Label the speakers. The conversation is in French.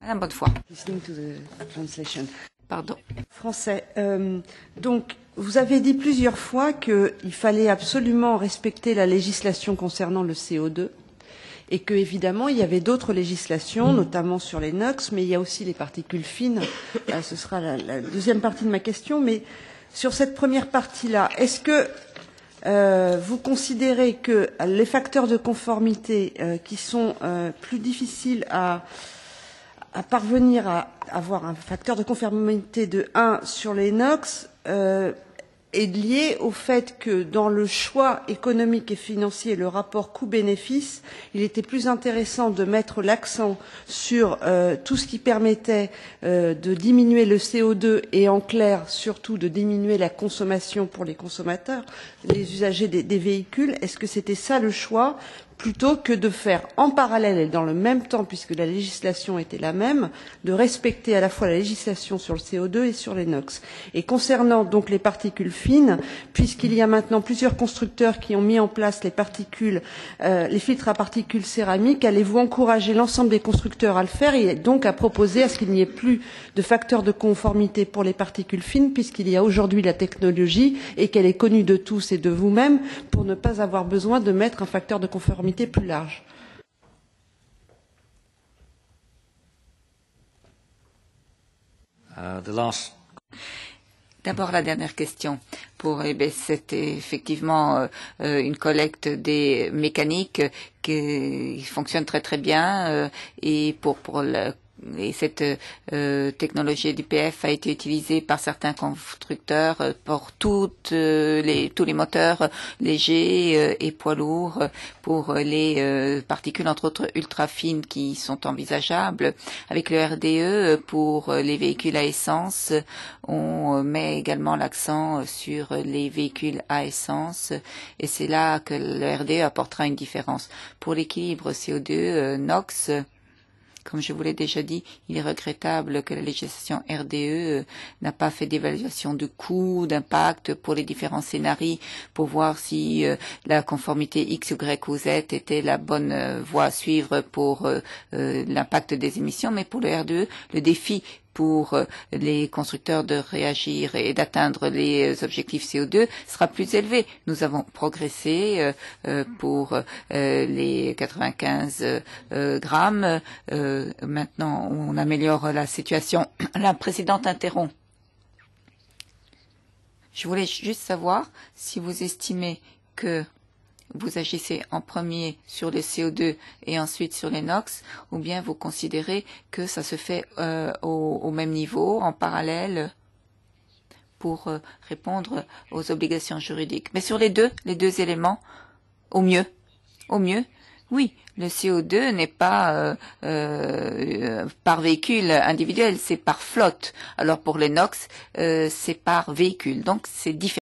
Speaker 1: Madame Bonnefoy.
Speaker 2: Listening to the translation.
Speaker 1: Pardon.
Speaker 2: Français. Donc, vous avez dit plusieurs fois qu'il fallait absolument respecter la législation concernant le CO2 et que, évidemment, il y avait d'autres législations, notamment sur les NOx, mais il y a aussi les particules fines. Ce sera la deuxième partie de ma question. Mais sur cette première partie-là, est-ce que vous considérez que les facteurs de conformité qui sont plus difficiles à parvenir à avoir un facteur de conformité de 1 sur les NOx est lié au fait que dans le choix économique et financier, le rapport coût-bénéfice, il était plus intéressant de mettre l'accent sur tout ce qui permettait de diminuer le CO2 et en clair surtout de diminuer la consommation pour les consommateurs, les usagers des véhicules. Est-ce que c'était ça le choix plutôt que de faire en parallèle et dans le même temps, puisque la législation était la même, de respecter à la fois la législation sur le CO2 et sur les NOx. Et concernant donc les particules fines, puisqu'il y a maintenant plusieurs constructeurs qui ont mis en place les filtres à particules céramiques, allez-vous encourager l'ensemble des constructeurs à le faire et donc à proposer à ce qu'il n'y ait plus de facteurs de conformité pour les particules fines, puisqu'il y a aujourd'hui la technologie et qu'elle est connue de tous et de vous-même, pour ne pas avoir besoin de mettre un facteur de conformité plus large.
Speaker 1: D'abord, la dernière question. C'était effectivement une collecte des mécaniques qui fonctionne très très bien et et cette technologie d'IPF a été utilisée par certains constructeurs pour tous les moteurs légers et poids lourds pour les particules entre autres ultra fines qui sont envisageables. Avec le RDE pour les véhicules à essence, on met également l'accent sur les véhicules à essence et c'est là que le RDE apportera une différence. Pour l'équilibre CO2 NOx, comme je vous l'ai déjà dit, il est regrettable que la législation RDE n'a pas fait d'évaluation de coût, d'impact pour les différents scénarios pour voir si la conformité X, Y ou Z était la bonne voie à suivre pour l'impact des émissions. Mais pour le RDE, le défi pour les constructeurs de réagir et d'atteindre les objectifs CO2 sera plus élevé. Nous avons progressé pour les 95 grammes. Maintenant, on améliore la situation. La présidente interrompt. Je voulais juste savoir si vous estimez que vous agissez en premier sur les CO2 et ensuite sur les NOx, ou bien vous considérez que ça se fait au même niveau, en parallèle, pour répondre aux obligations juridiques. Mais sur les deux éléments, au mieux, oui, le CO2 n'est pas par véhicule individuel, c'est par flotte. Alors pour les NOx, c'est par véhicule, donc c'est différent.